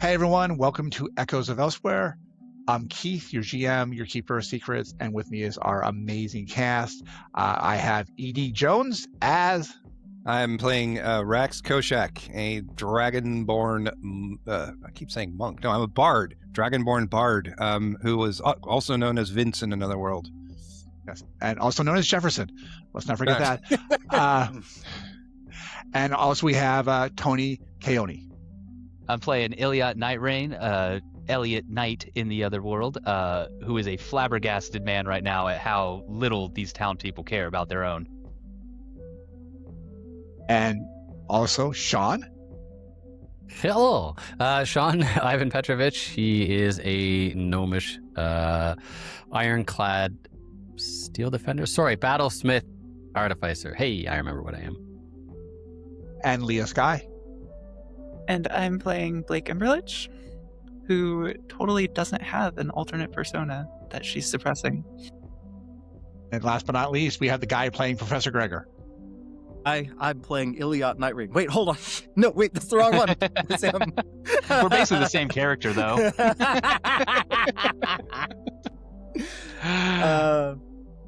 Hey everyone, welcome to Echoes of Elsewhere. I'm Keith, your GM, your Keeper of Secrets, and with me is our amazing cast. I have E.D. Jones as... I'm playing Rax Koshak, a dragonborn, I keep saying monk. No, I'm a bard, dragonborn bard, who was also known as Vince in another world. Yes, and also known as Jefferson. Let's not forget that. And also we have Tony Keoni. I'm playing Elliot Nightrain, Elliot Knight in the other world, who is a flabbergasted man right now at how little these town people care about their own. And also Shawn. Hello, Shawn Ivan Petrovich. He is a gnomish, ironclad steel defender. Sorry, battlesmith artificer. Hey, I remember what I am. And Leah Skye. And I'm playing Blake Emberlich, who totally doesn't have an alternate persona that she's suppressing. And last but not least, we have the guy playing Professor Gregor. I'm playing Elliot Nightrain. Wait, hold on. No, wait, that's the wrong one. We're basically the same character, though.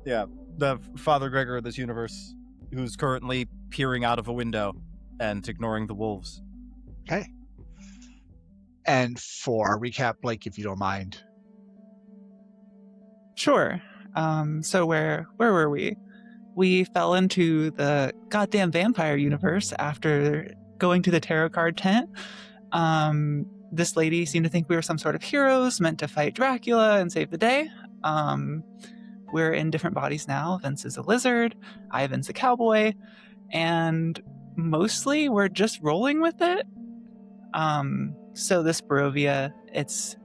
Yeah, the Father Gregor of this universe, who's currently peering out of a window and ignoring the wolves. Okay. And for our recap, Blake, if you don't mind. Sure. So where were we? We fell into the goddamn vampire universe after going to the tarot card tent. This lady seemed to think we were some sort of heroes meant to fight Dracula and save the day. We're in different bodies now. Vince is a lizard. Ivan's a cowboy. And mostly we're just rolling with it. So this Barovia, it's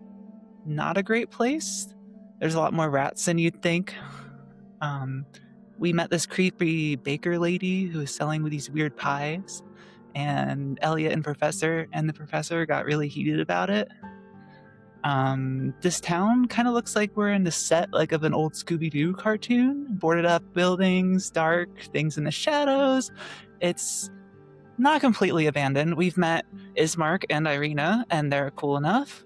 not a great place. There's a lot more rats than you'd think. We met this creepy baker lady who was selling these weird pies, and Elliot and the professor got really heated about it. This town kind of looks like we're in the set like of an old Scooby-Doo cartoon. Boarded up buildings, dark, things in the shadows. It's not completely abandoned. We've met Ismark and Irina, and they're cool enough.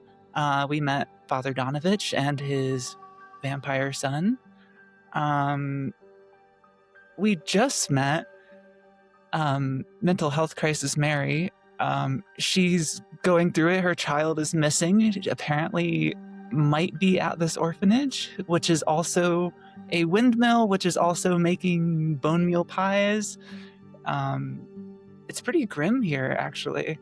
We met Father Donovich and his vampire son. We just met mental health crisis Mary. She's going through it. Her child is missing. She apparently might be at this orphanage, which is also a windmill, which is also making bone meal pies. It's pretty grim here, actually.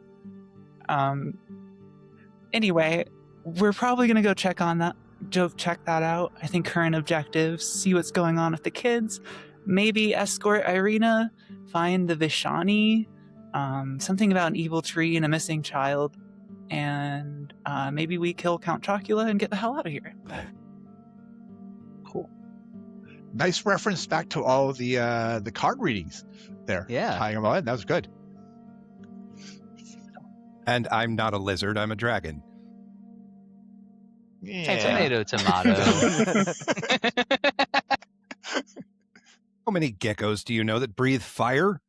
Anyway, we're probably going to go check that out. I think current objectives, see what's going on with the kids, maybe escort Irina, find the Vishani, something about an evil tree and a missing child, and maybe we kill Count Chocula and get the hell out of here. Cool. Nice reference back to all the card readings there. Yeah. Tying them all in. That was good. And I'm not a lizard, I'm a dragon. Hey, tomato. How many geckos do you know that breathe fire?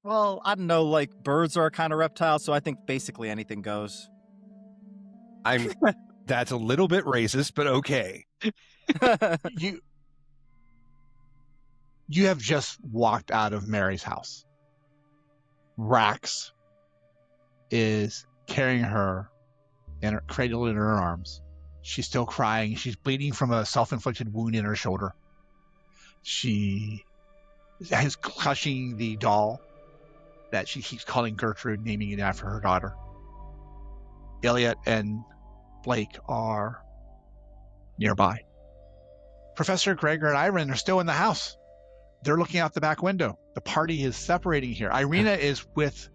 Well, I don't know, like, birds are a kind of reptile, so I think basically anything goes. That's a little bit racist, but okay. You have just walked out of Mary's house. Rax is carrying her and cradled in her arms. She's still crying. She's bleeding from a self-inflicted wound in her shoulder. She is clutching the doll that she keeps calling Gertrude, naming it after her daughter. Elliot and Blake are nearby. Professor Gregor and Ivan are still in the house. They're looking out the back window. The party is separating here. Irina is with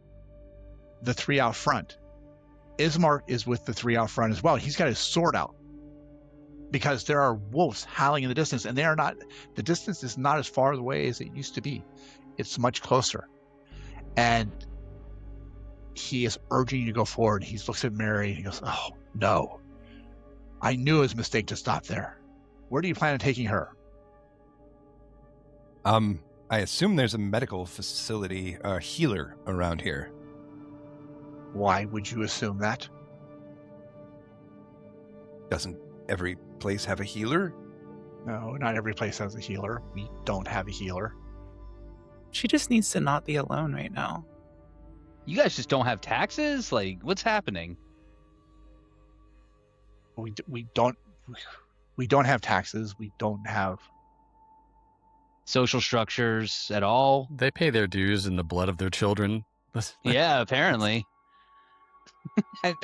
the three out front. Ismark is with the three out front as well. He's got his sword out because there are wolves howling in the distance, and the distance is not as far away as it used to be. It's much closer. And he is urging you to go forward. He looks at Mary and he goes, "Oh, no. I knew it was a mistake to stop there. Where do you plan on taking her?" I assume there's a medical facility, healer around here. Why would you assume that? Doesn't every place have a healer? No, not every place has a healer. We don't have a healer. She just needs to not be alone right now. You guys just don't have taxes? Like, what's happening? We don't have taxes. We don't have Social structures at all? They pay their dues in the blood of their children. Yeah, apparently. And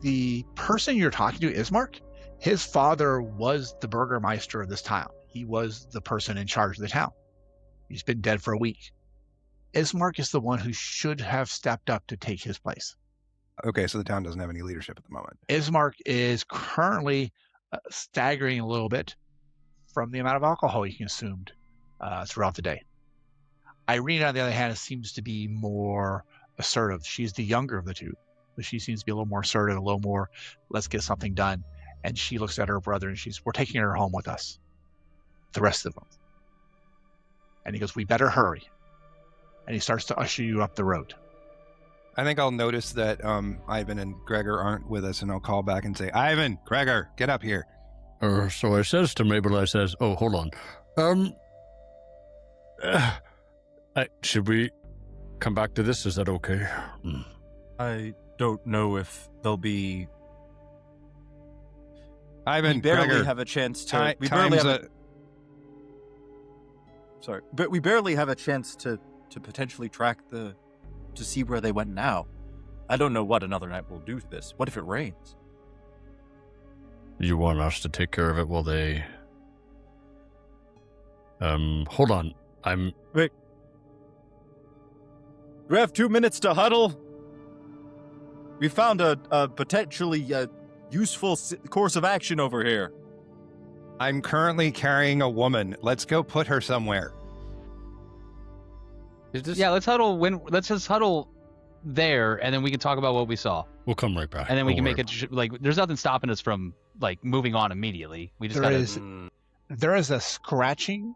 the person you're talking to, Ismark, his father was the burgermeister of this town. He was the person in charge of the town. He's been dead for a week. Ismark is the one who should have stepped up to take his place. Okay, so the town doesn't have any leadership at the moment. Ismark is currently staggering a little bit from the amount of alcohol he consumed throughout the day. Irene, on the other hand, seems to be more assertive. She's the younger of the two, but she seems to be a little more assertive, a little more, let's get something done. And she looks at her brother and we're taking her home with us. The rest of them. And he goes, we better hurry. And he starts to usher you up the road. I think I'll notice that Ivan and Gregor aren't with us, and I'll call back and say, Ivan, Gregor, get up here. So I says to Mabel, I says, oh, hold on. Should we come back to this? Is that okay? I don't know if there'll be... Ivan, we barely Gregor, have a chance to... But we barely have a chance to potentially track to see where they went now. I don't know what another night will do to this. What if it rains? You want us to take care of it while they... hold on. Wait. We have 2 minutes to huddle. We found a potentially useful course of action over here. I'm currently carrying a woman. Let's go put her somewhere. Yeah, let's huddle. Let's just huddle there, and then we can talk about what we saw. We'll come right back. And then we can make it there's nothing stopping us from moving on immediately. We just there is a scratching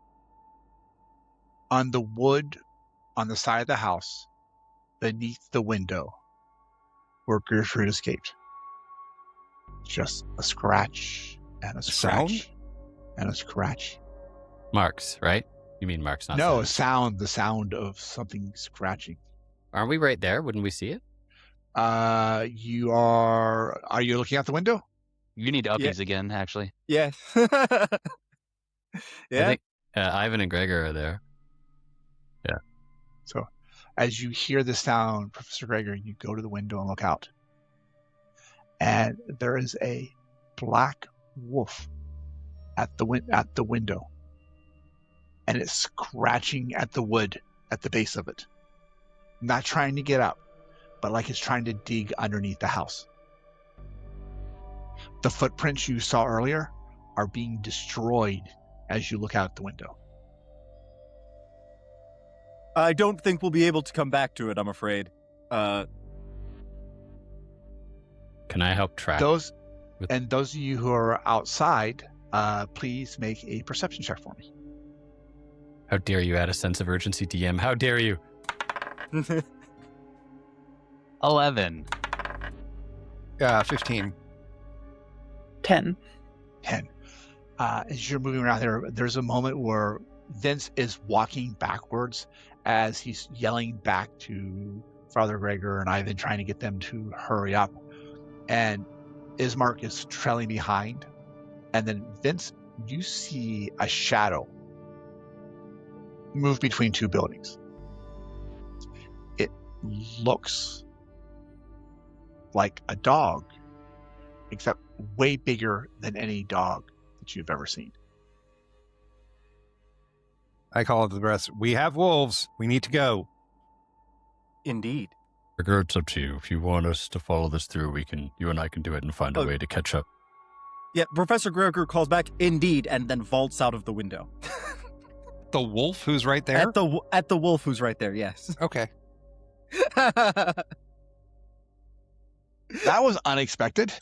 on the wood on the side of the house beneath the window where Gertrude escaped. Just a scratch and a scratch and a scratch. Marks, right? You mean marks, not no sound. The sound of something scratching. Aren't we right there? Wouldn't we see it? Are you looking out the window? You need uppies again, actually. Yeah. Yeah. I think Ivan and Gregor are there. Yeah. So as you hear the sound, Professor Gregor, you go to the window and look out. And there is a black wolf at the window. And it's scratching at the wood at the base of it. Not trying to get up, but like it's trying to dig underneath the house. The footprints you saw earlier are being destroyed as you look out the window. I don't think we'll be able to come back to it, I'm afraid. Can I help track? Those of you who are outside, please make a perception check for me. How dare you add a sense of urgency, DM? How dare you? 11. 15. 10. As you're moving around there's a moment where Vince is walking backwards as he's yelling back to Father Gregor and Ivan, trying to get them to hurry up. And Ismark is trailing behind. And then Vince, you see a shadow move between two buildings. It looks like a dog, except way bigger than any dog that you've ever seen. I call it to the rest. We have wolves. We need to go. Indeed. Gregor, it's up to you. If you want us to follow this through, you and I can do it and find a way to catch up. Yeah, Professor Gregor calls back, indeed, and then vaults out of the window. The wolf who's right there? At the wolf who's right there, yes. Okay. That was unexpected.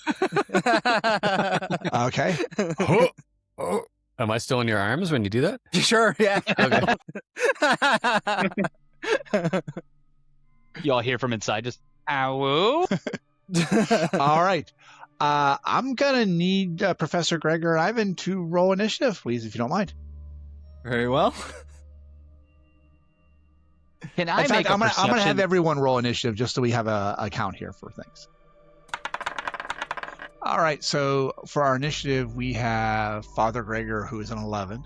Okay. Oh. Am I still in your arms when you do that? Sure, yeah. Okay. You all hear from inside just, ow. All right. I'm gonna need Professor Gregor and Ivan to roll initiative, please, if you don't mind. Very well. Can I In make fact, a I'm gonna have perception? everyone roll initiative just so we have a count here for things. All right, so for our initiative, we have Father Gregor, who is an 11.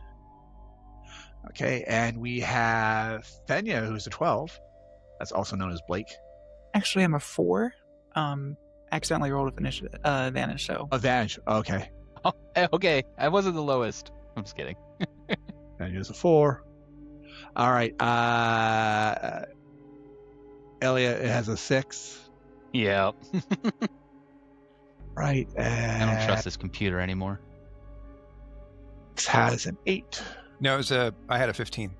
Okay, and we have Fenya, who's a 12. That's also known as Blake. Actually, I'm a 4. Accidentally rolled with initiative advantage, so Advantage. Okay, Oh, okay, I wasn't the lowest. I'm just kidding. Fenya's a 4. All right, Elliot has a 6. Yeah. Right, I and don't trust this computer anymore. has an 8. No, I had a 15.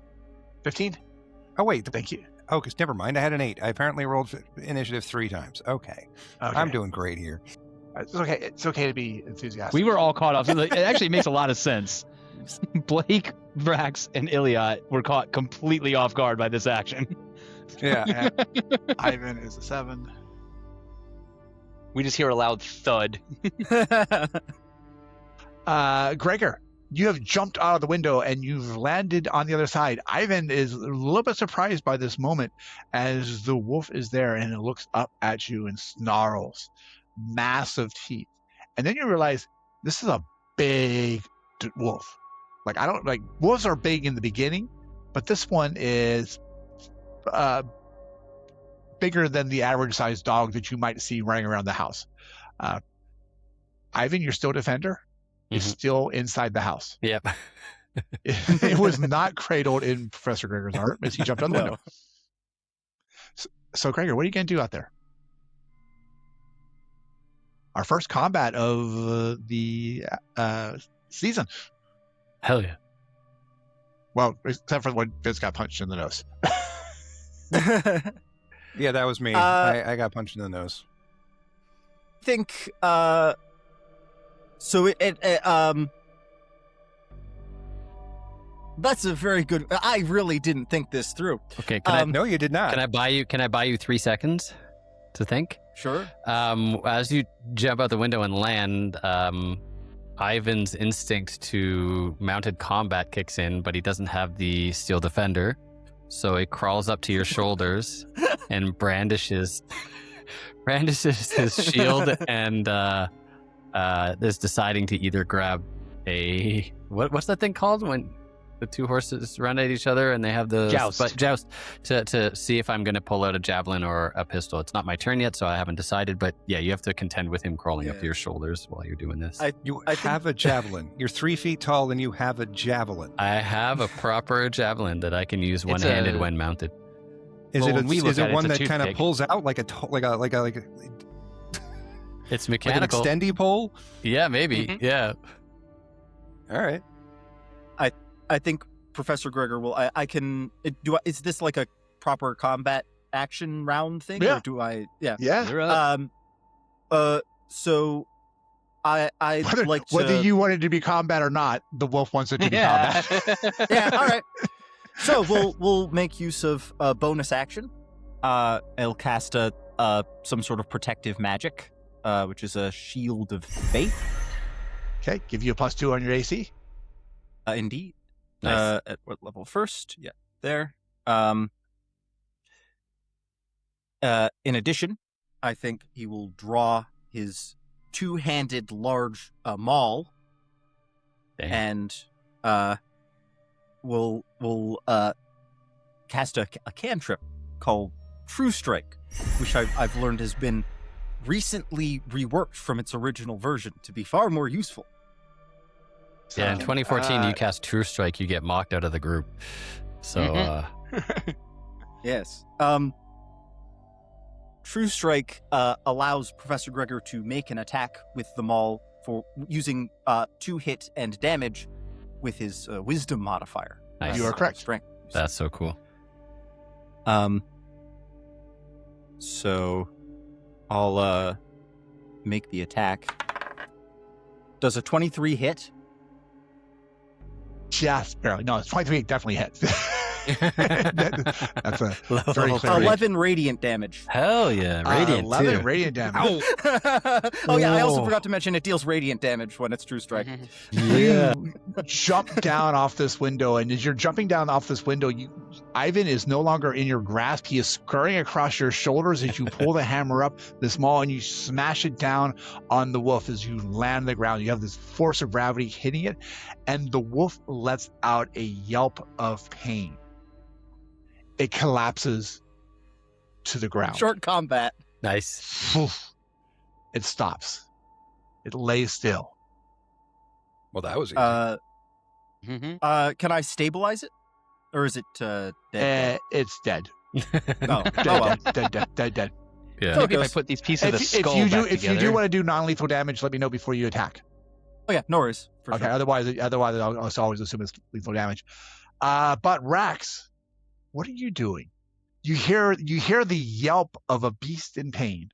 15. Oh, wait. Thank you. Oh, because never mind. I had an 8. I apparently rolled initiative 3 times. Okay. Okay. I'm doing great here. It's okay. It's okay to be enthusiastic. We were all caught off. It actually makes a lot of sense. Blake, Brax, and Elliot were caught completely off guard by this action. Yeah. Ivan is a 7. We just hear a loud thud. Gregor, you have jumped out of the window and you've landed on the other side. Ivan is a little bit surprised by this moment as the wolf is there and it looks up at you and snarls, massive teeth. And then you realize this is a big wolf. Wolves are big in the beginning, but this one is bigger than the average sized dog that you might see running around the house. Ivan, you're still a defender. Is still inside the house. Yep. It was not cradled in Professor Gregor's art as he jumped out the window. So Gregor, what are you going to do out there? Our first combat of the season. Hell yeah. Well, except for when Vince got punched in the nose. Yeah, that was me. I got punched in the nose. I think so that's a very good. I really didn't think this through. Okay, can No, you did not. I buy you 3 seconds to think? Sure. As you jump out the window and land, Ivan's instinct to mounted combat kicks in, but he doesn't have the steel defender. So he crawls up to your shoulders and brandishes his shield and is deciding to either grab a what's that thing called when the two horses run at each other and they have the joust to see if I'm going to pull out a javelin or a pistol. It's not my turn yet, so I haven't decided. But yeah, you have to contend with him crawling up to your shoulders while you're doing this. You have a javelin. You're 3 feet tall and you have a javelin. I have a proper javelin that I can use one-handed when mounted. Is Well, it when we look is at it it, one it's a that kind of toothpick. pulls out like a It's like an mechanical. extendy pole? Yeah, maybe. Mhm. Yeah. All right. I think Professor Gregor will. I can. Is this like a proper combat action round thing? Yeah. Or do I? Yeah. Yeah. You're up. So I'd like to. Whether you want it to be combat or not, the wolf wants it to be combat. Yeah. All right. So we'll make use of a bonus action. I'll cast some sort of protective magic, which is a shield of faith. Okay, give you a +2 on your AC. Indeed. Nice. At what level first? Yeah, there. In addition, I think he will draw his two-handed large maul Damn. and will cast a cantrip called True Strike, which I've learned has been recently reworked from its original version to be far more useful. Yeah, in 2014, you cast True Strike, you get mocked out of the group. So, Yes. True Strike allows Professor Gregor to make an attack with the maul for using 2 hit and damage with his wisdom modifier. Nice. You are correct. Strength. that's so cool. So I'll make the attack. Does a 23 hit? Just barely. No, it's 23 definitely hits. That's a Level very clear. 11 radiant damage. Hell yeah, radiant 11 too. radiant damage. Oh yeah, I also Whoa. forgot to mention it deals radiant damage when it's true strike. Yeah. You jump down off this window, and as you're jumping down off this window, Ivan is no longer in your grasp. He is scurrying across your shoulders as you pull the hammer up this maul, and you smash it down on the wolf as you land on the ground. You have this force of gravity hitting it, and the wolf lets out a yelp of pain. It collapses to the ground. Short combat. Nice. It stops. It lays still. Well, that was easy. Can I stabilize it, or is it dead? It's dead. Oh, Dead, well. dead. Yeah. Maybe if I goes. put these pieces of the If skull you back do together. want to do non-lethal damage, let me know before you attack. Oh yeah, no worries. For Okay. sure. Otherwise, I'll always assume it's lethal damage. But Rax, what are you doing? You hear the yelp of a beast in pain.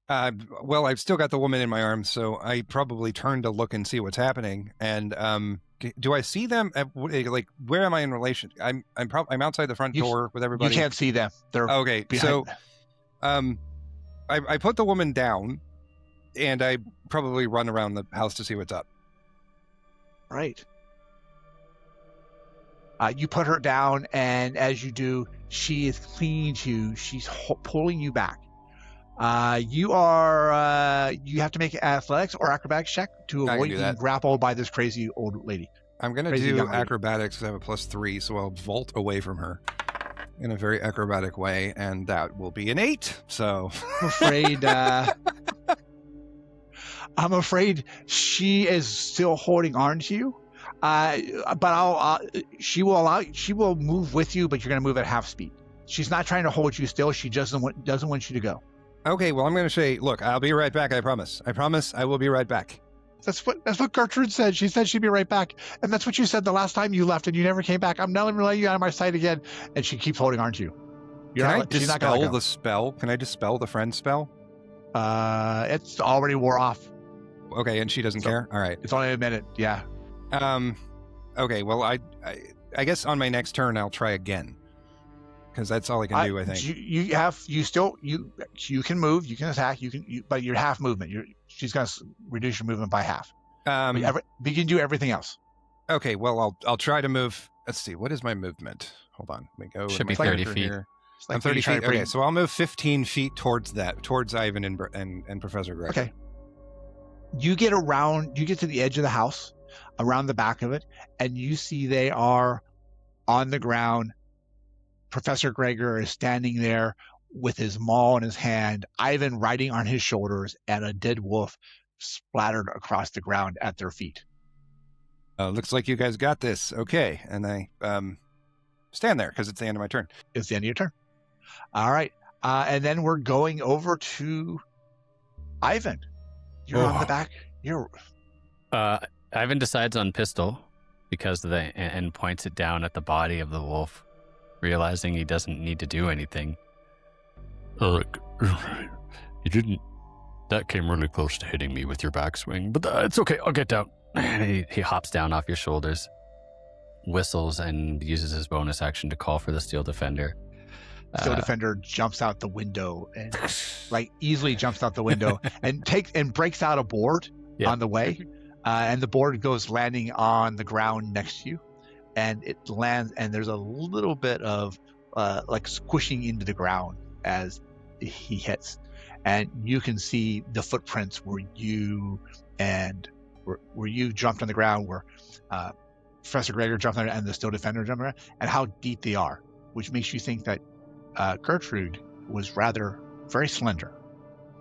Well, I've still got the woman in my arms, so I probably turn to look and see what's happening. And do I see them? Like, where am I in relation? I'm outside the front You- door with everybody. You can't see them. They're Okay, behind. so I put the woman down, and I probably run around the house to see what's up. Right. You put her down, and as you do, she is clinging to you. She's pulling you back. You have to make an athletics or acrobatics check to I can avoid do being that. grappled by this crazy old lady. I'm going to Crazy do young lady. acrobatics because I have a +3, so I'll vault away from her in a very acrobatic way, and that will be an 8. So I'm afraid she is still holding on to you. But she will move with you, but you're going to move at half speed. She's not trying to hold you still. She doesn't want you to go. Okay, well, I'm going to say, look, I'll be right back. I promise. I will be right back. That's what Gertrude said. She said she'd be right back, and that's what you said the last time you left, and you never came back. I'm never letting you out of my sight again. And she keeps holding on to you. Can I she's not gonna let dispel go. the spell? Can I dispel the friend spell? It's already wore off. Okay, and she doesn't So- care. All right. It's only a minute. Yeah. Okay. Well, I guess on my next turn I'll try again, because that's all I can do. I think. You can move. You can attack. But you're half movement. She's gonna reduce your movement by half. But you can do everything else. Okay. Well, I'll try to move. Let's see. What is my movement? Hold on. Let me go. Should with be my 30 character feet. here. It's like I'm 30 you try feet. to bring- Okay, so I'll move 15 feet towards Ivan and Professor Gregor. Okay. You get to the edge of the house, around the back of it, and you see they are on the ground. Professor Gregor is standing there with his maul in his hand, Ivan riding on his shoulders, and a dead wolf splattered across the ground at their feet. Looks like you guys got this. Okay, and I stand there because it's the end of my turn. It's the end of your turn. All right. And then we're going over to Ivan. You're on the back. Ivan decides on pistol because of and points it down at the body of the wolf, realizing he doesn't need to do anything. You didn't. That came really close to hitting me with your backswing, but it's okay. I'll get down. And he hops down off your shoulders, whistles, and uses his bonus action to call for the Steel Defender. Steel Defender jumps out the window and easily jumps out the window and breaks out a board on the way. And the board goes landing on the ground next to you, and it lands, and there's a little bit of squishing into the ground as he hits, and you can see the footprints where you jumped on the ground, where Professor Gregor jumped on it, and the Steel Defender jumped around, and how deep they are, which makes you think that Gertrude was very slender.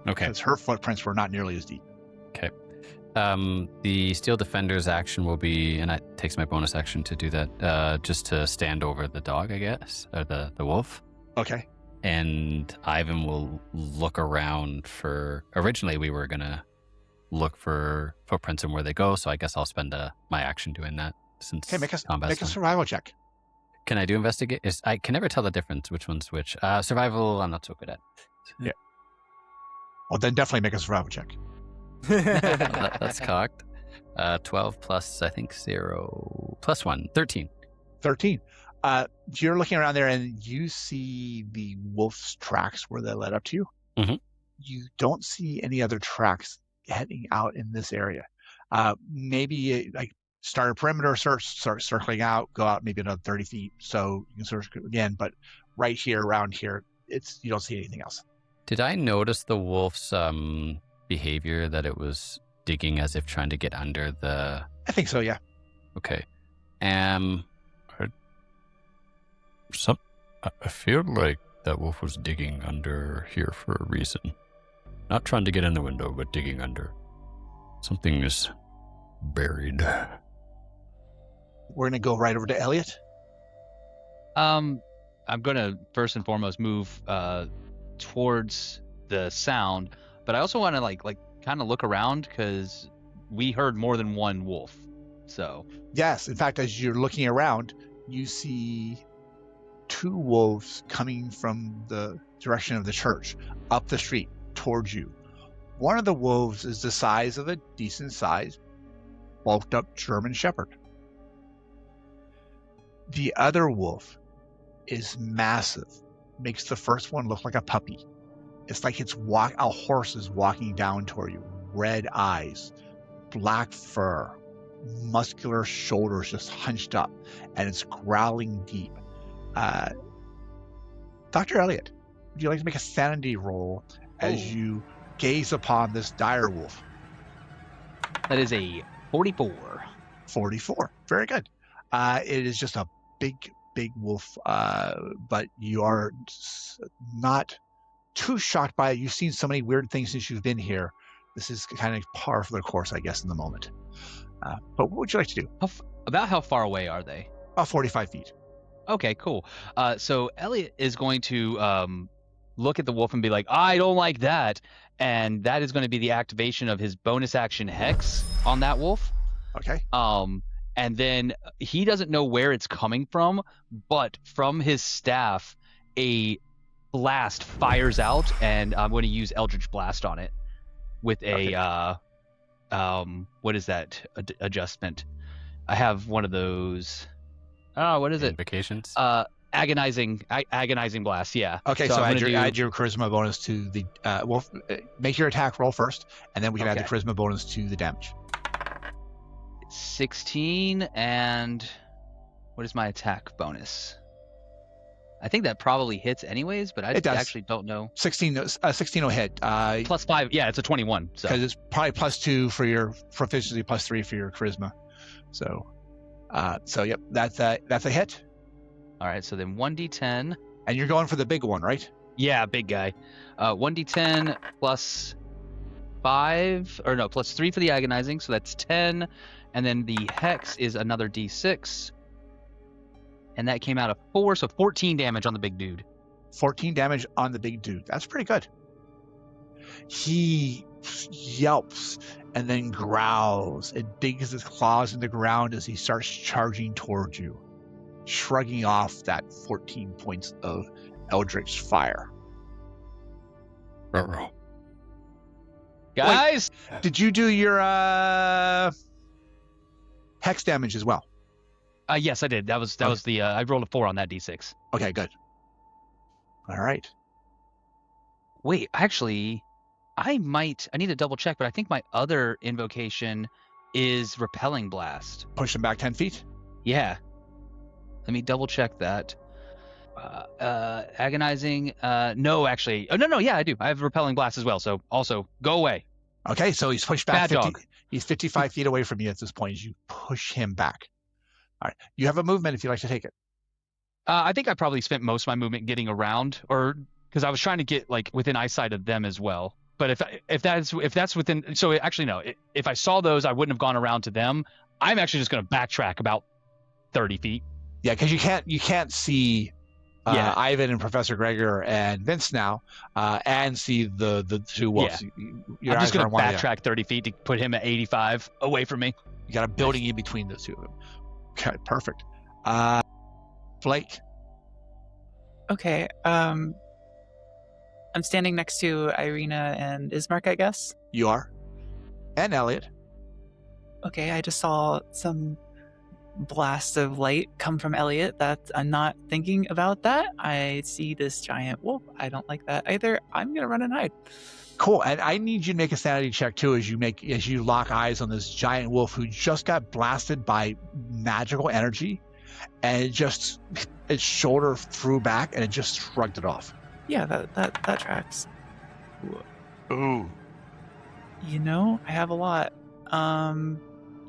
Okay. Because her footprints were not nearly as deep. Okay. The Steel Defender's action will be, and it takes my bonus action to do that, just to stand over the dog, I guess, or the wolf. Okay. And Ivan will look around for. Originally, we were gonna look for footprints and where they go, so I guess I'll spend my action doing that since. Okay, make combat's a done. survival check. Can I do investigate? I can never tell the difference which one's which. Survival, I'm not so good at. Yeah. Well, then definitely make a survival check. That's cocked. 12 plus, I think, 0 plus 1, 13. 13. You're looking around there and you see the wolf's tracks where they led up to you. Mhm. You don't see any other tracks heading out in this area. Maybe like start a perimeter search, start circling out, go out maybe another 30 feet. So you can search again, but right here, around here, you don't see anything else. Did I notice the wolf's behavior, that it was digging as if trying to get under the... I think so, yeah. Okay. I feel like that wolf was digging under here for a reason. Not trying to get in the window, but digging under. Something is buried. We're going to go right over to Elliot. I'm gonna first and foremost move towards the sound, but I also want to like kind of look around because we heard more than one wolf. So Yes, in fact, as you're looking around, you see 2 wolves coming from the direction of the church, up the street towards you. One of the wolves is the size of a decent sized, bulked up German Shepherd. The other wolf is massive, makes the first one look like a puppy. It's like a horse is walking down toward you. Red eyes, black fur, muscular shoulders just hunched up, and it's growling deep. Dr. Elliot, would you like to make a sanity roll as you gaze upon this dire wolf? that is a 44. 44. Very good. It is just a big wolf, but you are not too shocked by it. You've seen so many weird things since you've been here. This is kind of par for the course, I guess, in the moment. But what would you like to do? About how far away are they? About 45 feet. Okay, cool. So Elliot is going to look at the wolf and be like, I don't like that. And that is going to be the activation of his bonus action Hex on that wolf. Okay. And then he doesn't know where it's coming from, but from his staff, a blast fires out, and I'm going to use Eldritch Blast on it with a what is that adjustment? I have one of those. Oh, what is it? Invocations? Agonizing blast. Yeah. Okay, so add your charisma bonus to the wolf. Make your attack roll first, and then we can add the charisma bonus to the damage. 16, and what is my attack bonus? I think that probably hits anyways, but I actually don't know. 16 will hit. Plus 5, yeah, it's a 21. So because it's probably +2 for your proficiency, +3 for your charisma. So yep, that's a hit. All right, so then 1d10. And you're going for the big one, right? Yeah, big guy. 1d10 plus 5, or no, plus 3 for the agonizing, so that's 10. And then the hex is another d6. And that came out of 4, so 14 damage on the big dude. 14 damage on the big dude. That's pretty good. He yelps and then growls and digs his claws in the ground as he starts charging towards you, shrugging off that 14 points of Eldritch fire. Guys! Wait, did you do your hex damage as well? Yes, I did. That was the I rolled a 4 on that d6. Okay, good. All right. Wait, actually, I need to double check, but I think my other invocation is Repelling Blast. Push him back 10 feet? Yeah. Let me double check that. Agonizing. No, actually. Oh, no, yeah, I do. I have Repelling Blast as well, so also go away. Okay, so he's pushed back Bad 50. dog. He's 55 feet away from you at this point as you push him back. All right. You have a movement if you'd like to take it. I think I probably spent most of my movement getting around, or because I was trying to get like within eyesight of them as well. But if that's within, so actually no. If I saw those, I wouldn't have gone around to them. I'm actually just going to backtrack about 30 feet. Yeah, because you can't see Ivan and Professor Gregor and Vince now, and see the 2 wolves. Yeah. I'm just going to backtrack 30 feet to put him at 85 away from me. You got a building in between those 2 of them. Okay, perfect. Blake. Okay. I'm standing next to Irina and Ismark, I guess. You are. And Elliot. Okay, I just saw some blasts of light come from Elliot. I'm not thinking about that. I see this giant wolf. I don't like that either. I'm gonna run and hide. Cool. And I need you to make a sanity check too as you lock eyes on this giant wolf who just got blasted by magical energy, and its shoulder threw back and it just shrugged it off. Yeah, that tracks. Ooh. You know, I have a lot.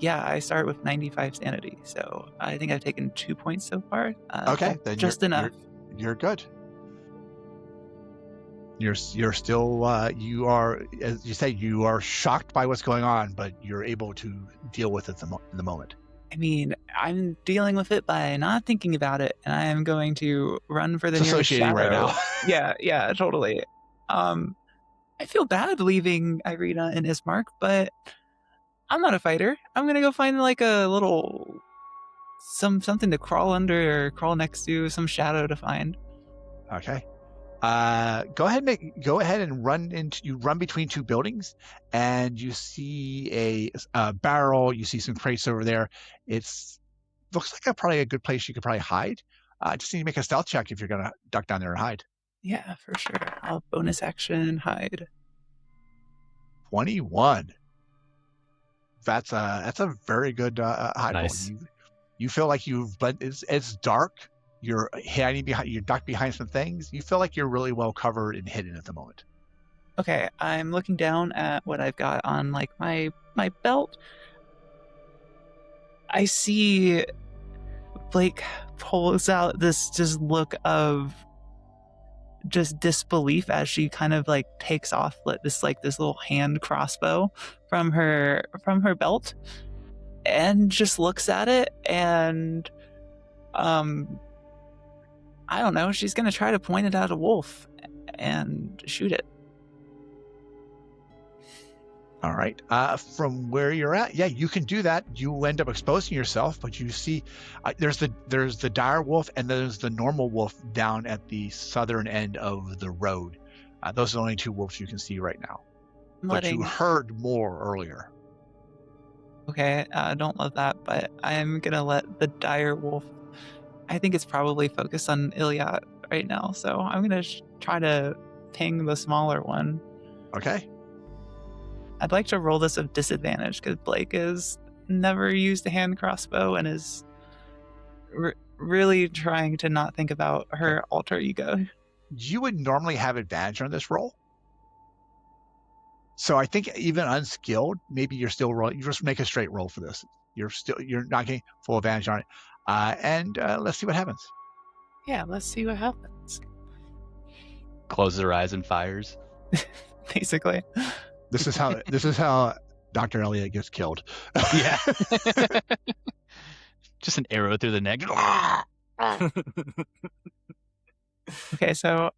Yeah, I start with 95 sanity, so I think I've taken 2 points so far. Okay, then just enough. You're good. You're still you are, as you say, you are shocked by what's going on, but you're able to deal with it in the moment. I mean, I'm dealing with it by not thinking about it, and I am going to run for the It's nearest associating right shadow. now. Yeah, totally. I feel bad leaving Irina and Ismark, but I'm not a fighter. I'm gonna go find like a little something to crawl under or crawl next to, some shadow to find. Okay. Go ahead and run between two buildings, and you see a barrel. You see some crates over there. Looks like probably a good place you could probably hide. Just need to make a stealth check if you're gonna duck down there and hide. Yeah, for sure. I'll bonus action hide. 21. That's a very good hide Nice. roll. You feel like it's dark. You're hiding behind. You're ducked behind some things. You feel like you're really well covered and hidden at the moment. Okay, I'm looking down at what I've got on like my belt. I see Blake pulls out this just look of just disbelief as she kind of like takes off this little hand crossbow from her belt and just looks at it, and I don't know, she's gonna try to point it at a wolf and shoot it. All right. From where you're at, yeah, you can do that. You end up exposing yourself, but you see, there's the dire wolf and there's the normal wolf down at the southern end of the road. Those are the only two wolves you can see right now. But you heard more earlier. Okay, I don't love that, but I'm gonna let the dire wolf. I think it's probably focused on Elliot right now, so I'm gonna try to ping the smaller one. Okay. I'd like to roll this with disadvantage because Blake has never used a hand crossbow and is really trying to not think about her alter ego. You would normally have advantage on this roll. So I think even unskilled, maybe you're still rolling. You just make a straight roll for this. You're not getting full advantage on it. And let's see what happens. Yeah, let's see what happens. Closes her eyes and fires. Basically. This is how Dr. Elliot gets killed. Yeah. Just an arrow through the neck. Okay, so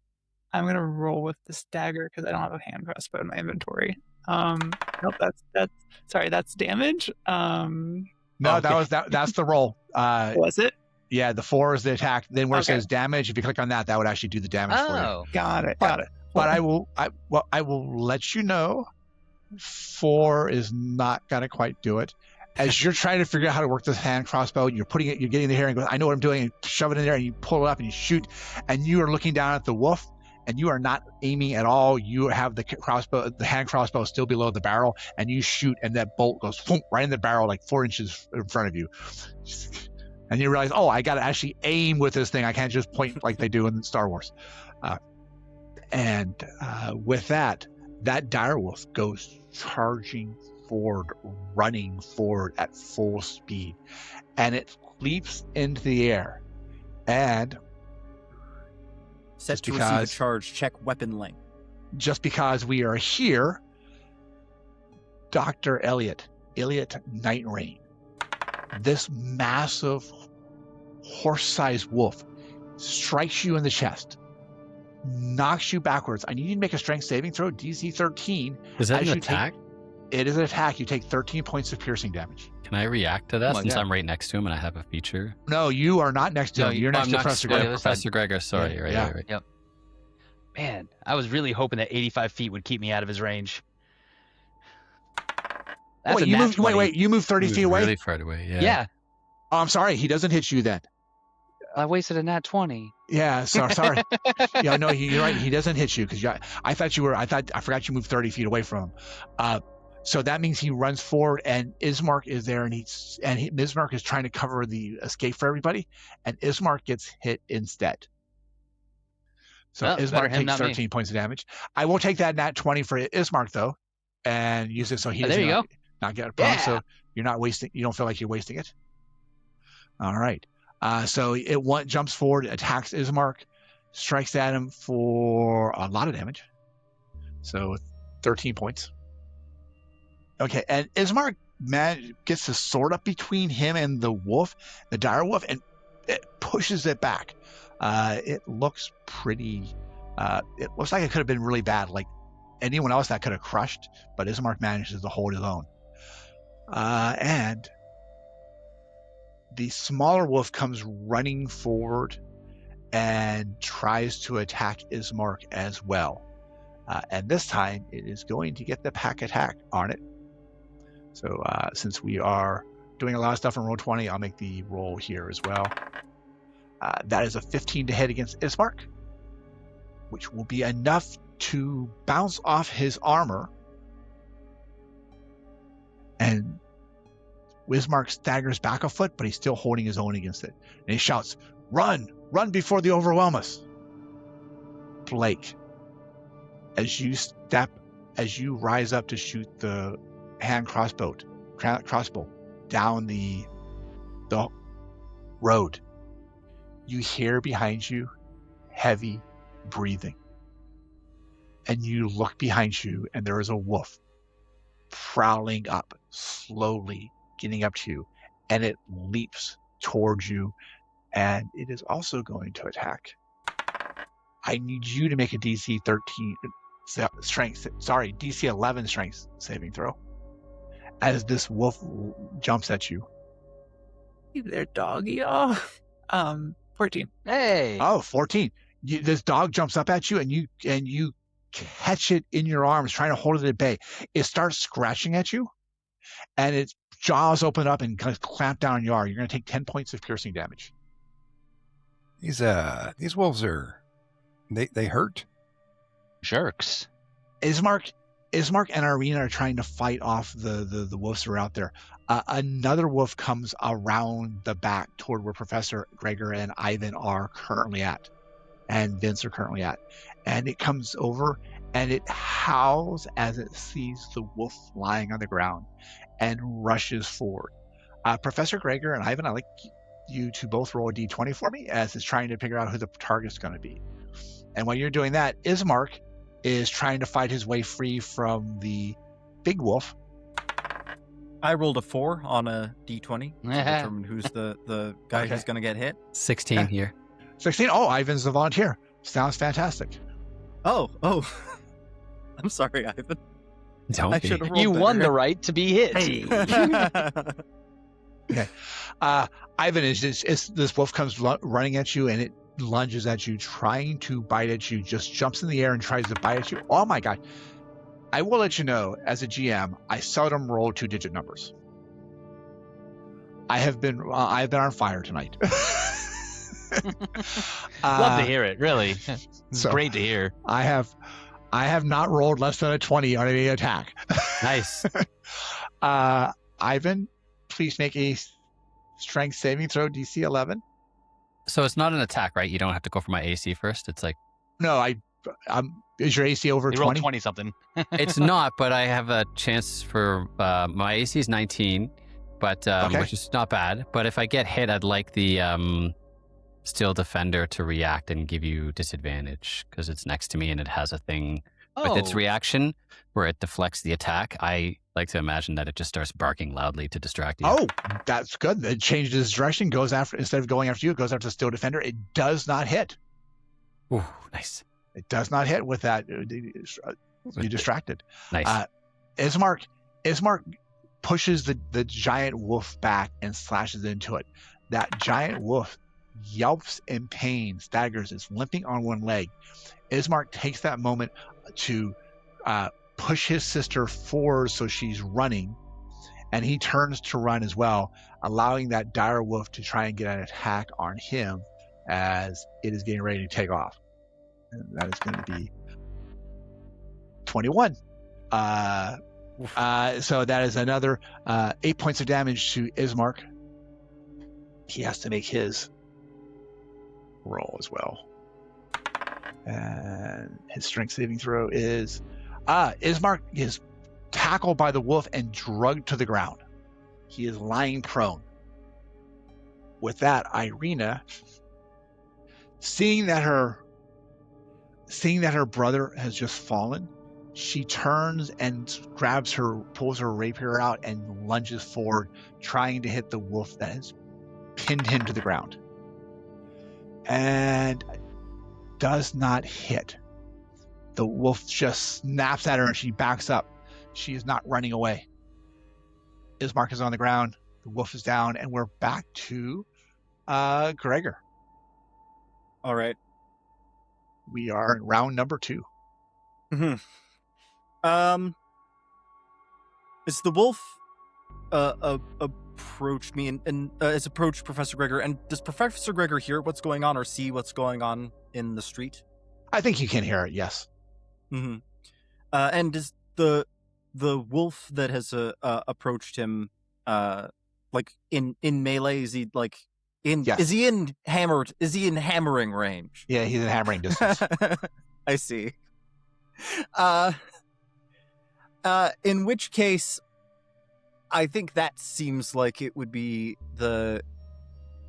I'm gonna roll with this dagger because I don't have a hand crossbow in my inventory. Nope, that's damage. No, okay. that's the roll. Was it? Yeah, the 4 is the attack. Then where it Okay. says damage, if you click on that, that would actually do the damage for you. Oh. Got it. But I will let you know 4 is not gonna quite do it. As you're trying to figure out how to work this hand crossbow, you're getting the hair and go, I know what I'm doing, and shove it in there and you pull it up and you shoot, and you are looking down at the wolf and you are not aiming at all. You have the hand crossbow still below the barrel, and you shoot and that bolt goes right in the barrel like 4 inches in front of you. And you realize, I got to actually aim with this thing. I can't just point like they do in Star Wars. And with that direwolf goes charging forward, running forward at full speed. And it leaps into the air. And Set Just to receive a because- charge. Check weapon length. just because we are here, Dr. Elliot Night Rain, this massive horse-sized wolf strikes you in the chest, knocks you backwards. I need you to make a strength saving throw, DC 13. Is that As an you take- attack? It is an attack. You take 13 points of piercing damage. Can I react to that Oh my since God. I'm right next to him and I have a feature? No, you are not next to No, him. You're next I'm to not Professor on the Gregor. other side. Professor Gregor, sorry. Yeah, Right, yeah. right. Man, I was really hoping that 85 feet would keep me out of his range. That's Wait, a nat 20. you moved 30 He was feet away? Really far away, yeah. Yeah. Oh, I'm sorry. He doesn't hit you then. I wasted a nat 20. Yeah, sorry. Yeah, no, you're right. He doesn't hit you because I forgot you moved 30 feet away from him. So that means he runs forward, and Ismark is there, and Ismark is trying to cover the escape for everybody, and Ismark gets hit instead. So Ismark takes 13 points of damage. I will take that nat 20 for Ismark though, and use it so he doesn't not get a problem. So you're not wasting. You don't feel like you're wasting it. All right. So it jumps forward, attacks Ismark, strikes at him for a lot of damage. So 13 points. Okay, and Ismark gets the sword up between him and the wolf, the dire wolf, and it pushes it back. It looks pretty. It looks like it could have been really bad, like anyone else that could have crushed, but Ismark manages to hold his own. And the smaller wolf comes running forward and tries to attack Ismark as well. And this time it is going to get the pack attack on it. So since we are doing a lot of stuff in roll 20, I'll make the roll here as well. That is a 15 to hit against Ismark, which will be enough to bounce off his armor. And Ismark staggers back a foot, but he's still holding his own against it. And he shouts, "Run! Run before they overwhelm us!" Blake, as you rise up to shoot the hand crossbow down the road, you hear behind you heavy breathing. And you look behind you, and there is a wolf prowling up, slowly getting up to you, and it leaps towards you, and it is also going to attack. I need you to make a DC 11 strength saving throw as this wolf jumps at you. Hey there, doggy. Oh, 14. Hey. Oh, 14. This dog jumps up at you, and you catch it in your arms, trying to hold it at bay. It starts scratching at you, and its jaws open up and clamp down on your arm. You're going to take 10 points of piercing damage. These wolves are they hurt. Jerks. Ismark and Irina are trying to fight off the wolves that are out there. Another wolf comes around the back toward where Professor Gregor and Ivan are currently at, and Vince are currently at. And it comes over and it howls as it sees the wolf lying on the ground and rushes forward. Professor Gregor and Ivan, I'd like you to both roll a d20 for me as it's trying to figure out who the target's going to be. And while you're doing that, Ismark is trying to fight his way free from the big wolf. I rolled a 4 on a d20 to determine who's the guy who's going to get hit. 16 here. 16? Oh, Ivan's the volunteer. Sounds fantastic. Oh. I'm sorry, Ivan. Don't I be. should have rolled You won better. the right to be hit. Okay. Ivan, this wolf comes running at you, and it lunges at you, trying to bite at you, just jumps in the air and tries to bite at you. Oh my God. I will let you know, as a GM, I seldom roll 2-digit numbers. I've been on fire tonight. Love to hear it, really. It's so great to hear. I have not rolled less than a 20 on any attack. Nice. Ivan, please make a strength saving throw, DC 11. So it's not an attack, right? You don't have to go for my AC first. It's like No, is your AC over You rolled 20? 20 something. it's not, but I have a chance for my AC is 19, but Okay. which is not bad. But if I get hit, I'd like the Steel Defender to react and give you disadvantage because it's next to me and it has a thing with its reaction where it deflects the attack. I like to imagine that it just starts barking loudly to distract you. Oh, that's good. It changes its direction, goes after, instead of going after you, it goes after the Steel Defender. It does not hit. Ooh, nice. It does not hit with that. You're distracted. Nice. Ismark pushes the giant wolf back and slashes into it. That giant wolf yelps in pain, staggers, is limping on one leg. Ismark takes that moment to push his sister forward so she's running, and he turns to run as well, allowing that dire wolf to try and get an attack on him as it is getting ready to take off. And that is going to be 21. So that is another 8 points of damage to Ismark. He has to make his roll as well. And his strength saving throw is... Ismark is tackled by the wolf and drugged to the ground. He is lying prone. With that, Irina, seeing that her brother has just fallen, she turns and pulls her rapier out and lunges forward, trying to hit the wolf that has pinned him to the ground. And does not hit. The wolf just snaps at her and she backs up. She is not running away. Ismark is on the ground. The wolf is down, and we're back to Gregor. All right. We are in round number 2. Mm-hmm. Is the wolf approached me and has approached Professor Gregor, and does Professor Gregor hear what's going on or see what's going on in the street? I think you can hear it, yes. Mm-hmm. And is the wolf that has approached him like in melee? Is he like in? Yes. Is he in hammering range? Yeah, he's in hammering distance. I see. In which case, I think that seems like it would be the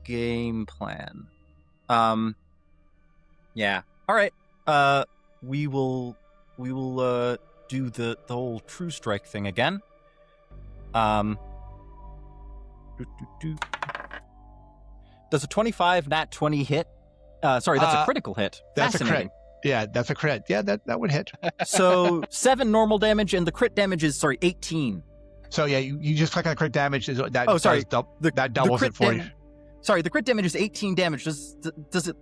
game plan. Yeah. All right. We will do the whole true strike thing again. Does a 25 nat 20 hit? Sorry, that's a critical hit. That's a crit. Yeah, that's a crit. Yeah, that would hit. So 7 normal damage, and the crit damage is 18. So yeah, you just click on crit damage. That that doubles it for you. Sorry, the crit damage is 18 damage. Does it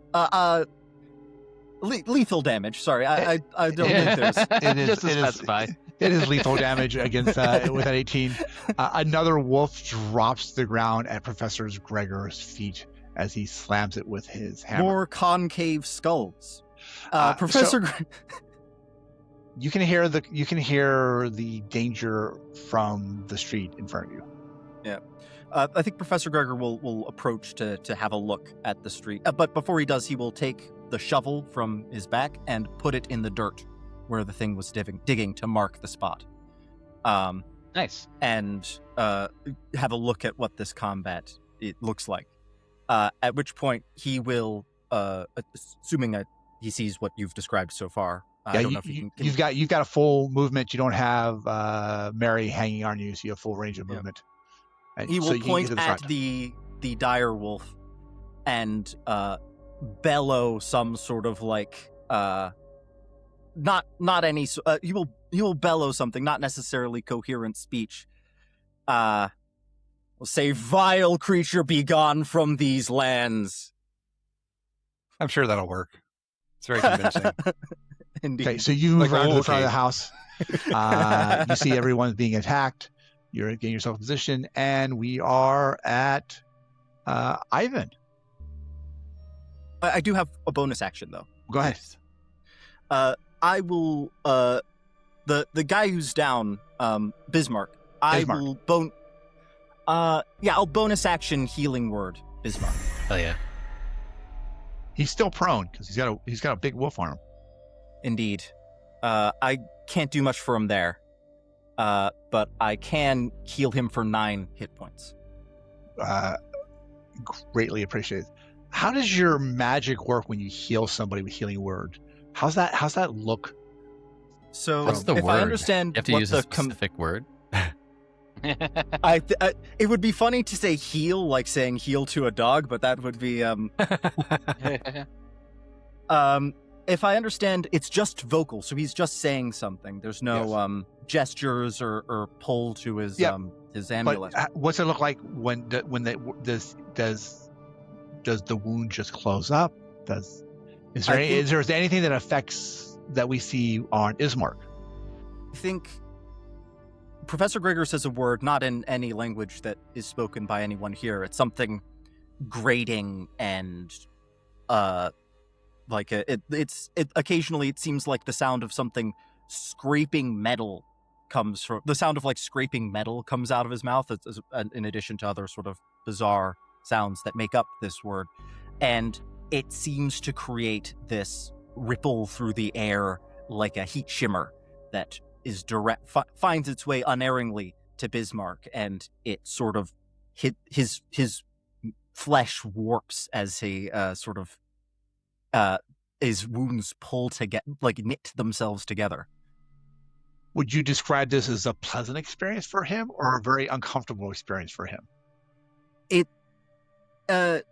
lethal damage? Sorry, I don't think there's. It is just to specify. It is lethal damage against with that 18. Another wolf drops to the ground at Professor Gregor's feet as he slams it with his hammer. More concave skulls. Professor. You can hear the danger from the street in front of you. Yeah. I think Professor Gregor will approach to have a look at the street. But before he does, he will take the shovel from his back and put it in the dirt where the thing was digging to mark the spot. Nice. And have a look at what this combat it looks like. At which point he will, assuming that he sees what you've described so far. I don't know if you've got a full movement. You don't have Mary hanging on you, so you have full range of movement. And he will point at the dire wolf and bellow some sort of like not any he will bellow something, not necessarily coherent speech. We'll say, "Vile creature, be gone from these lands." I'm sure that'll work. It's very convincing. Indeed. Okay, so you move around to the front of the house. You see everyone's being attacked. You're getting yourself in position, and we are at Ivan. I do have a bonus action, though. Go ahead. I will the guy who's down, Bismarck. I'll bonus action healing word Bismarck. Oh yeah. He's still prone because he's got a big wolf on him. Indeed. I can't do much for him there. But I can heal him for 9 hit points. Greatly appreciated. How does your magic work when you heal somebody with healing word? How's that look? So what's the if word? I understand, You have to use a specific word. It would be funny to say heal, like saying heal to a dog, but that would be if I understand, it's just vocal, so he's just saying something. There's no gestures or pull to his amulet. But what's it look like when does the wound just close up? Is there anything that affects that we see on Ismark? I think Professor Gregor says a word, not in any language that is spoken by anyone here. It's something grating and occasionally it seems like the sound of something scraping metal comes from the sound of like scraping metal comes out of his mouth, in addition to other sort of bizarre sounds that make up this word, and it seems to create this ripple through the air like a heat shimmer that is finds its way unerringly to Bismarck, and it sort of his flesh warps as he his wounds pull together, like knit themselves together. Would you describe this as a pleasant experience for him or a very uncomfortable experience for him? Neither.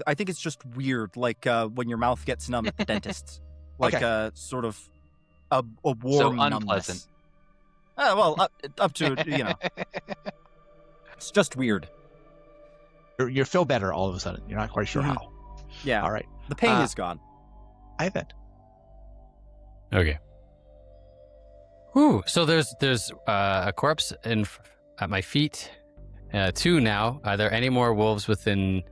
I think it's just weird, like when your mouth gets numb at the dentist, like Okay. Sort of a warm So numbness. unpleasant. Up to it's just weird. You feel better all of a sudden. You're not quite sure Mhm. how. Yeah, All right. the pain is gone. Ivan. Okay. Whew. So there's a corpse at my feet. 2 now. Are there any more wolves within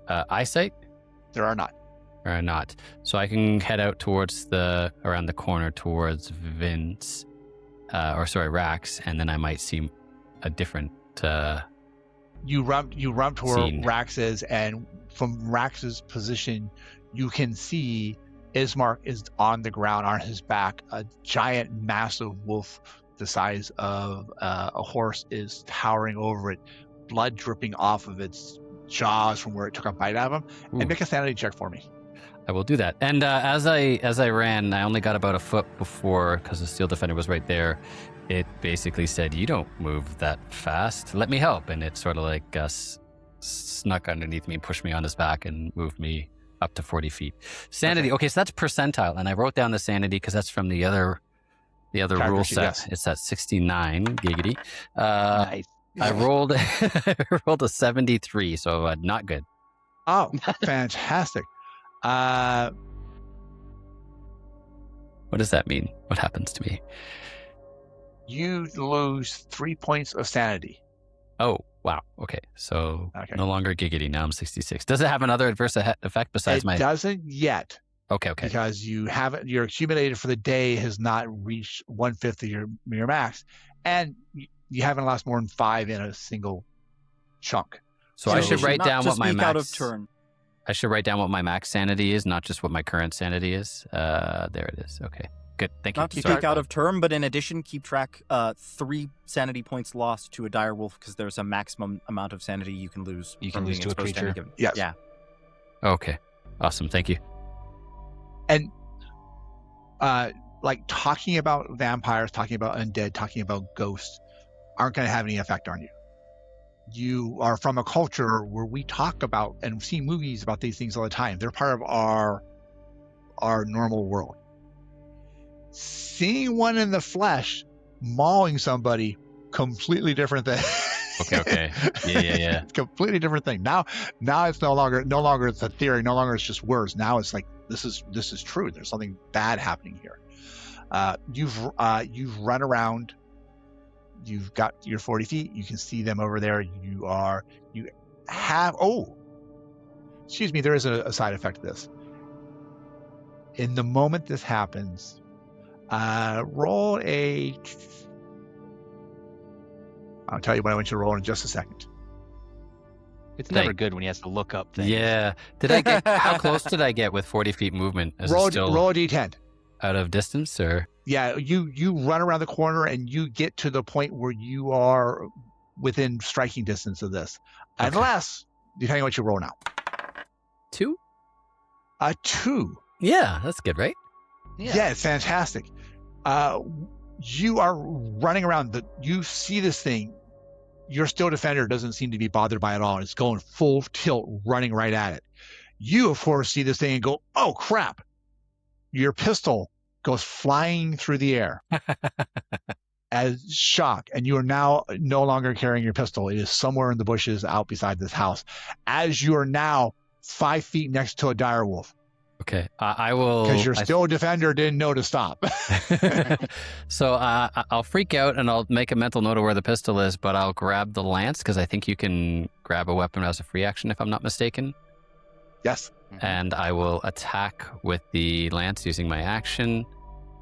eyesight? There are not. Or not? So I can head out towards around the corner towards Vince, Rax, and then I might see a different. You run to where Scene. Rax is, and from Rax's position, you can see Ismark is on the ground on his back. A giant, massive wolf the size of a horse is towering over it, blood dripping off of its jaws from where it took a bite out of him. Ooh. And make a sanity check for me. I will do that. And as I ran, I only got about a foot before, because the steel defender was right there. It basically said, "You don't move that fast. Let me help." And it sort of like snuck underneath me and pushed me on his back and moved me up to 40 feet. Sanity. Okay, so that's percentile, and I wrote down the sanity because that's from the other rule Character sheet, set. yes. It's at 69 giggity. Nice. I rolled I rolled a 73, so not good. Oh, fantastic. What does that mean? What happens to me? You lose 3 points of sanity. Oh, wow. Okay, so Okay. no longer giggity. Now I'm 66. Does it have another adverse effect besides It doesn't yet, Okay. because you haven't. Your accumulated for the day has not reached 1/5 of your max, and you haven't lost more than 5 in a single chunk. So I should write not down to what my speak out of max. turn. I should write down what my max sanity is, not just what my current sanity is. There it is. Okay, good. Thank you. Not to Sorry. speak out of turn, but in addition, keep track. 3 sanity points lost to a dire wolf, because there's a maximum amount of sanity you can lose. You can from lose being to a exposed any creature? given- Yes. Yeah. Okay, awesome. Thank you. And like talking about vampires, talking about undead, talking about ghosts aren't going to have any effect on you. You are from a culture where we talk about and see movies about these things all the time. They're part of our normal world. Seeing one in the flesh mauling somebody, completely different thing. Okay. Yeah. It's a completely different thing. Now it's no longer it's a theory, no longer it's just words. Now it's like this is true. There's something bad happening here. You've run around. You've got your 40 feet. You can see them over there. Excuse me. There is a side effect to this. In the moment this happens, roll a. I'll tell you what I want you to roll in just a second. It's never good when he has to look up things. Yeah. Did I get? How close did I get with 40 feet movement? Is it still Roll a d10. out of distance, or? Yeah, you run around the corner and you get to the point where you are within striking distance of this. Okay. Unless, depending on what you roll now. 2? A 2. Yeah, that's good, right? Yeah, it's fantastic. You are running around. You see this thing. Your steel defender doesn't seem to be bothered by it at all. It's going full tilt, running right at it. You, of course, see this thing and go, "Oh crap!" Your pistol goes flying through the air as shock, and you are now no longer carrying your pistol. It is somewhere in the bushes out beside this house. As you are now 5 feet next to a dire wolf. Okay, I will. Because your still defender didn't know to stop. So I'll freak out and I'll make a mental note of where the pistol is, but I'll grab the lance because I think you can grab a weapon as a free action, if I'm not mistaken. Yes. And I will attack with the lance using my action.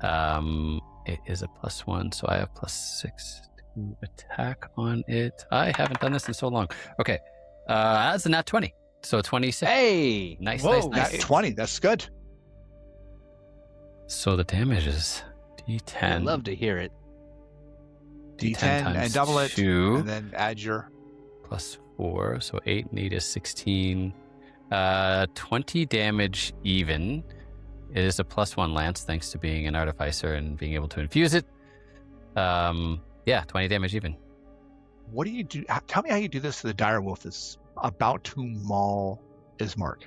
It is a +1, so I have +6 to attack on it. I haven't done this in so long. Okay, that's a nat 20. So 26. Hey! Nice, Whoa, nice. That's 20. That's good. So the damage is D10. I'd love to hear it. D10 times and double it, 2 and then add your. +4, so 8 and 8 is 16. 20 damage even. It is a +1 lance, thanks to being an artificer and being able to infuse it. 20 damage even. What do you do? Tell me how you do this to the dire wolf that's about to maul Ismark.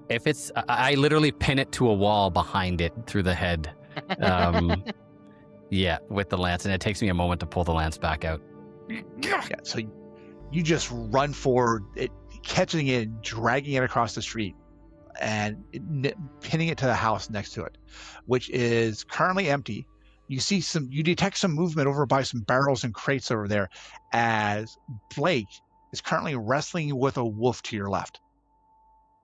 If it's, I literally pin it to a wall behind it through the head. With the lance, and it takes me a moment to pull the lance back out. Yeah, so you just run forward, catching it, dragging it across the street, and pinning it to the house next to it, which is currently empty. You detect some movement over by some barrels and crates over there, as Blake is currently wrestling with a wolf to your left.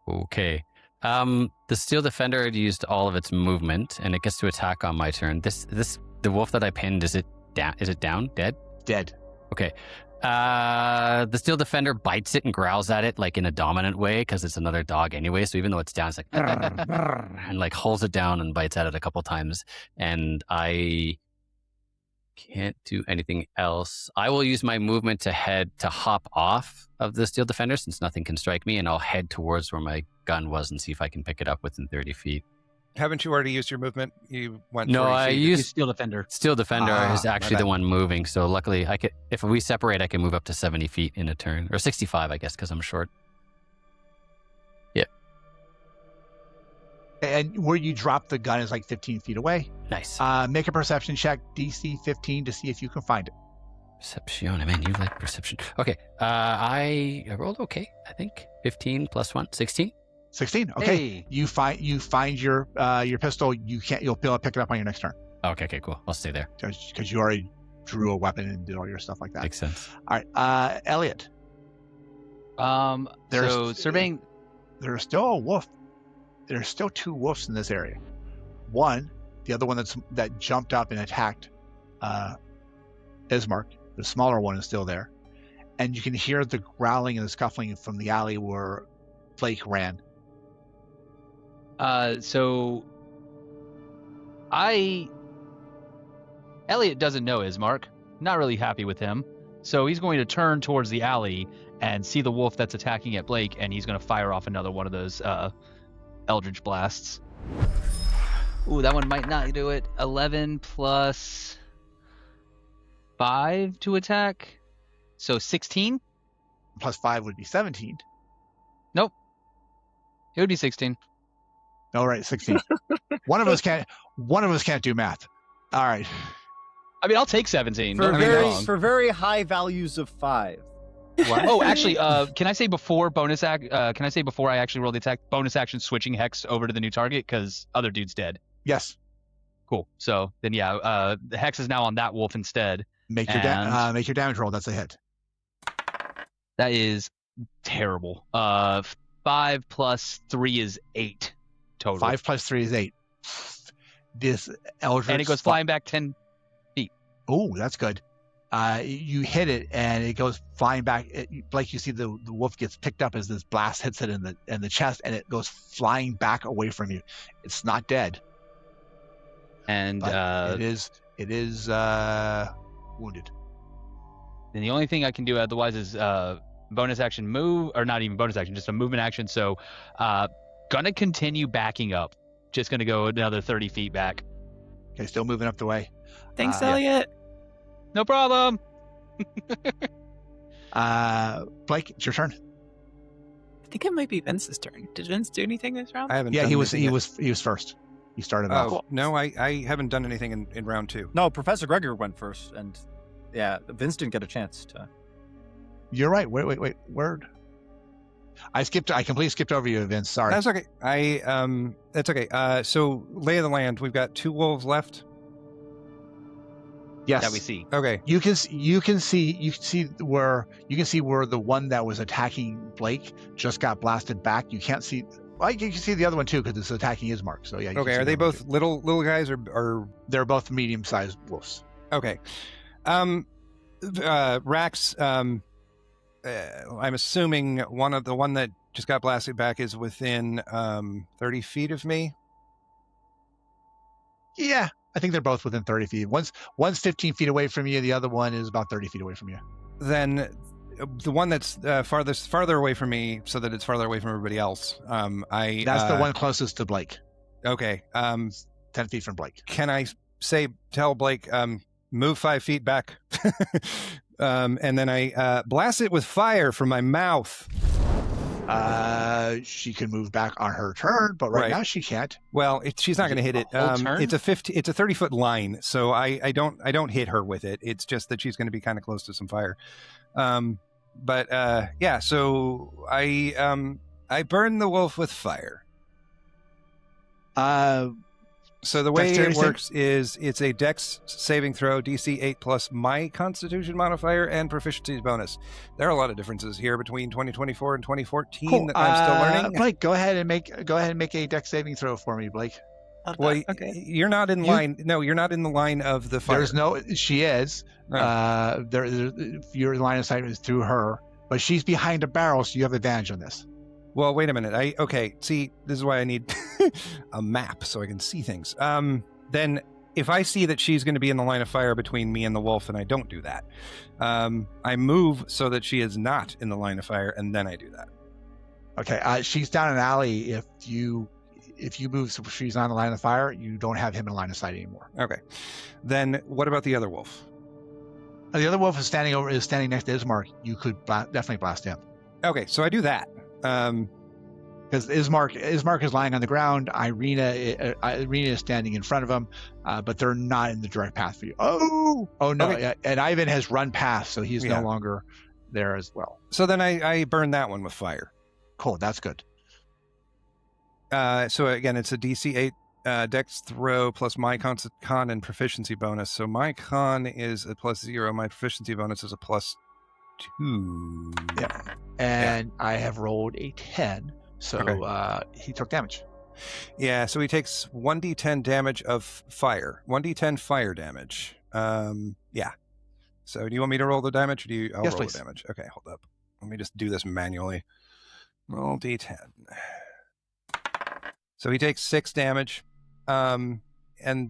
Okay. The Steel Defender had used all of its movement, and it gets to attack on my turn. The wolf that I pinned, is it down? Is it down? Dead? Dead. Okay. The Steel Defender bites it and growls at it like in a dominant way because it's another dog anyway. So even though it's down, it's like and like holds it down and bites at it a couple times. And I can't do anything else. I will use my movement to hop off of the Steel Defender since nothing can strike me, and I'll head towards where my gun was and see if I can pick it up within 30 feet. Haven't you already used your movement? You went. No, 40 I feet. used Steel Defender. Steel Defender is actually my the bad. one moving. So luckily, I could. If we separate, I can move up to 70 feet in a turn, or 65, I guess, because I'm short. And where you drop the gun is like 15 feet away. Nice. Make a perception check, DC 15, to see if you can find it. Perception. Man, you like perception. Okay. I rolled okay. I think 15 plus 1, 16. 16. Okay. Hey. You find your pistol. You'll be able to pick it up on your next turn Okay. Cool. I'll stay there. because you already drew a weapon and did all your stuff like that. Makes sense. All right. Elliot, So surveying. there's still a wolf. There's still two wolves in this area. One, the other one that jumped up and attacked Ismark. The smaller one is still there, and you can hear the growling and the scuffling from the alley where Blake ran. Elliot doesn't know Ismark. Not really happy with him. So he's going to turn towards the alley and see the wolf that's attacking at Blake, and he's going to fire off another one of those Eldritch Blasts. Ooh, that one might not do it. 11 plus 5 to attack. So 16? Plus 5 would be 17. Nope. It would be 16. All right, 16. One of us can't do math. All right. I mean, I'll take 17. For Don't get me very wrong. for very high values of 5. Oh, actually, can I say before I actually roll the attack, bonus action switching Hex over to the new target because other dude's dead? Yes. Cool. So then, the Hex is now on that wolf instead. Make your damage roll. That's a hit. That is terrible. 5 plus 3 is 8 total. 5 plus 3 is 8. This Eldritch. And it goes flying back 10. Oh, that's good. You hit it and it goes flying back. Like you see the wolf gets picked up as this blast hits it in the chest, and it goes flying back away from you. It's not dead, And but it is wounded. then the only thing I can do otherwise is bonus action move, or not even bonus action, just a movement action. So gonna continue backing up. Just gonna go another 30 feet back. Okay, still moving up the way. Thanks, Yeah. Elliot. No problem. Blake, it's your turn. I think it might be Vince's turn. Did Vince do anything this round? I haven't. Yeah, done he was anything first. He started yet. off. Oh no, I haven't done anything in round 2. No, Professor Gregor went first, and Vince didn't get a chance to. You're right. Wait. Word. I completely skipped over you, Vince. Sorry. That's okay. That's okay. So lay of the land. We've got 2 wolves left. Yes. That we see. Okay. You can see where the one that was attacking Blake just got blasted back. You can't see. Well, you can see the other one too because it's attacking Ismark. So yeah. You Okay. can see Are they the other both one, too. little guys or? They're both medium-sized wolves. Okay. Rax. I'm assuming the one that just got blasted back is within 30 feet of me. Yeah, I think they're both within 30 feet. One's 15 feet away from you. The other one is about 30 feet away from you. Then the one that's farther away from me, so that it's farther away from everybody else. That's the one closest to Blake. Okay. 10 feet from Blake. Can I tell Blake, move 5 feet back? And then I blast it with fire from my mouth. She can move back on her turn, but right now she can't. Well, she's not going to hit it. Turn? It's a 30-foot line, so I don't hit her with it. It's just that she's going to be kind of close to some fire. Yeah. So I burn the wolf with fire. So the way it works is it's a Dex saving throw, DC 8 plus my Constitution modifier and proficiency bonus. There are a lot of differences here between 2024 and 2014 that I'm still learning. Blake, go ahead and make a Dex saving throw for me, Blake. Well, Okay. you're not in line. No, you're not in the line of the fire. She is. Oh. Your line of sight is through her, but she's behind a barrel, so you have advantage on this. Well, wait a minute. See, this is why I need a map so I can see things. Then if I see that she's going to be in the line of fire between me and the wolf, and I don't do that, I move so that she is not in the line of fire, and then I do that. Okay. She's down an alley. If you move so she's on the line of fire, you don't have him in line of sight anymore. Okay. Then what about the other wolf? The other wolf is standing next to Ismark. You could definitely blast him. Okay, so I do that. Because Ismark is lying on the ground. Irina is standing in front of him, but they're not in the direct path for you. Oh no! Okay. And Ivan has run past, so he's Yeah. no longer there as well. So then I burn that one with fire. Cool, that's good. So again, it's a DC 8 Dex throw plus my con and proficiency bonus. So my con is a +0. My proficiency bonus is a +2. Yeah. And I have rolled a 10, so Okay. he took damage. Yeah, so he takes 1d10 damage of fire. 1d10 fire damage. Yeah. So do you want me to roll the damage, or do you? I'll Yes, roll please. the damage. Okay, hold up. Let me just do this manually. Roll d10. So he takes 6 damage. And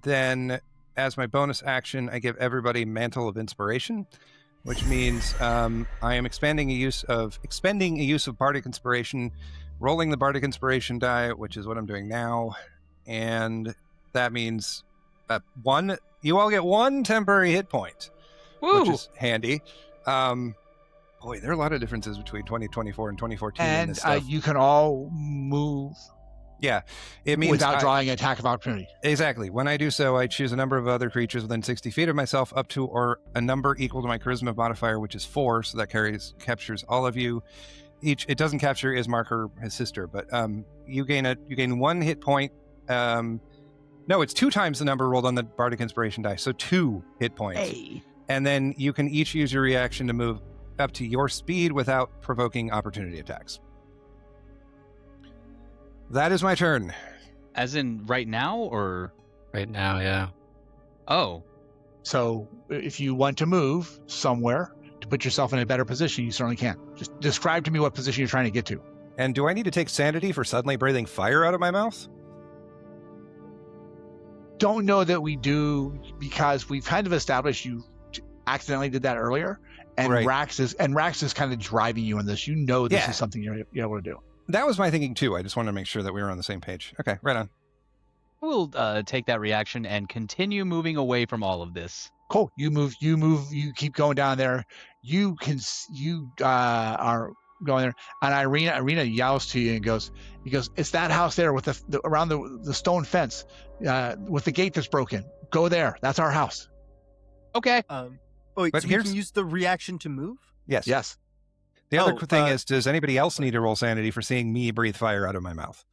then as my bonus action, I give everybody Mantle of Inspiration, which means I am expending a use of Bardic Inspiration, rolling the Bardic Inspiration die, which is what I'm doing now. And that means you all get 1 temporary hit point, which is handy. Boy, there are a lot of differences between 2024 and 2014 in And this stuff. you can all move Yeah, it means without drawing an attack of opportunity. Exactly. When I do so, I choose a number of other creatures within 60 feet of myself, up to or a number equal to my charisma modifier, which is 4. So that captures all of you. It doesn't capture Ismark or his sister, but you gain 1 hit point. No, it's 2 times the number rolled on the Bardic Inspiration die, so 2 hit points. Hey. And then you can each use your reaction to move up to your speed without provoking opportunity attacks. That is my turn. As in right now, or Right now, yeah. oh, So if you want to move somewhere to put yourself in a better position, you certainly can. Just describe to me what position you're trying to get to. And do I need to take sanity for suddenly breathing fire out of my mouth? Don't know that we do, because we've kind of established you accidentally did that earlier, and Right. Rax is kind of driving you in this. You know this Yeah. is something you're able to do. That was my thinking too. I just wanted to make sure that we were on the same page. Okay, right on. we'll take that reaction and continue moving away from all of this. Cool. You keep going down there. You are going there, and Irina yells to you and goes, it's that house there with the around the stone fence, with the gate that's broken. Go there. That's our house. Okay. Wait, But so you here's- can use the reaction to move? Yes. Yes. The other Oh, thing is, does anybody else need to roll sanity for seeing me breathe fire out of my mouth?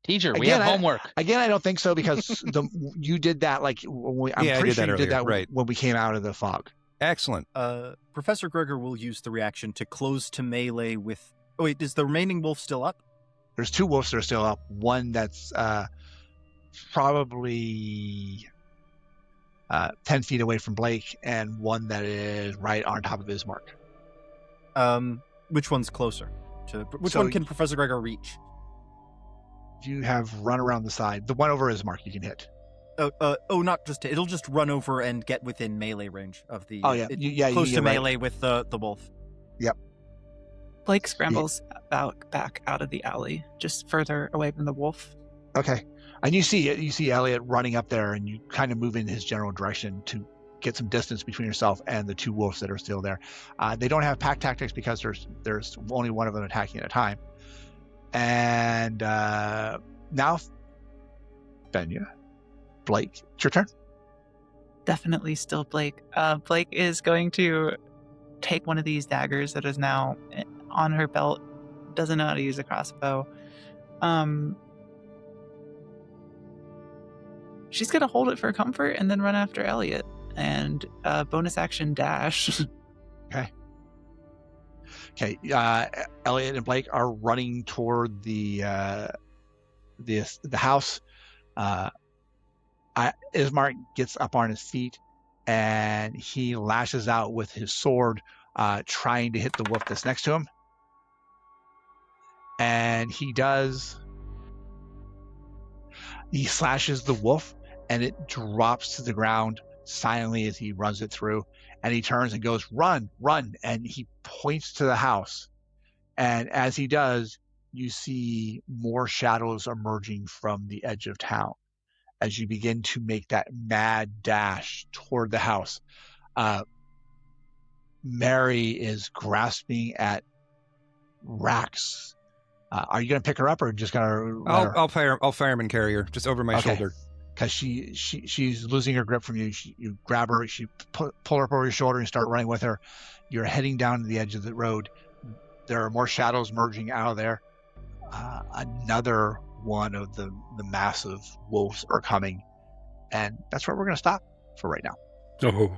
Teacher, we Again, have homework. I don't think so because you did that I'm Yeah, I pretty did sure that you did earlier, that right. when we came out of the fog. Excellent. Professor Gregor will use the reaction to close to melee with... Oh, wait, is the remaining wolf still up? There's 2 wolves that are still up. One that's probably 10 feet away from Blake, and one that is right on top of his mark. Which one's closer? Which So- one can Professor Gregor reach? You have run around the side. The one over his mark you can hit. Not just it'll just run over and get within melee range of the. Oh, yeah. Close to you're right. melee with the wolf. Blake scrambles back out of the alley, just further away from the wolf. Okay. And you see Elliot running up there, and you kind of move in his general direction to get some distance between yourself and the 2 wolves that are still there. They don't have pack tactics because there's only one of them attacking at a time. And now, Benya, Blake, it's your turn. Definitely still Blake. Blake is going to take one of these daggers that is now on her belt. Doesn't know how to use a crossbow. She's going to hold it for comfort and then run after Elliot. And bonus action dash. Okay. Elliot and Blake are running toward the house. Ismark gets up on his feet and he lashes out with his sword, trying to hit the wolf that's next to him. And he does. He slashes the wolf and it drops to the ground silently as he runs it through. And he turns and goes, run, run. And he points to the house. And as he does, you see more shadows emerging from the edge of town as you begin to make that mad dash toward the house. Mary is grasping at Rax. Are you going to pick her up or just going to? I'll fireman carry her just over my shoulder. Because she's losing her grip from you. You grab her, pull her up over your shoulder and start running with her. You're heading down to the edge of the road. There are more shadows merging out of there. Another one of the massive wolves are coming. And that's where we're going to stop for right now. Oh.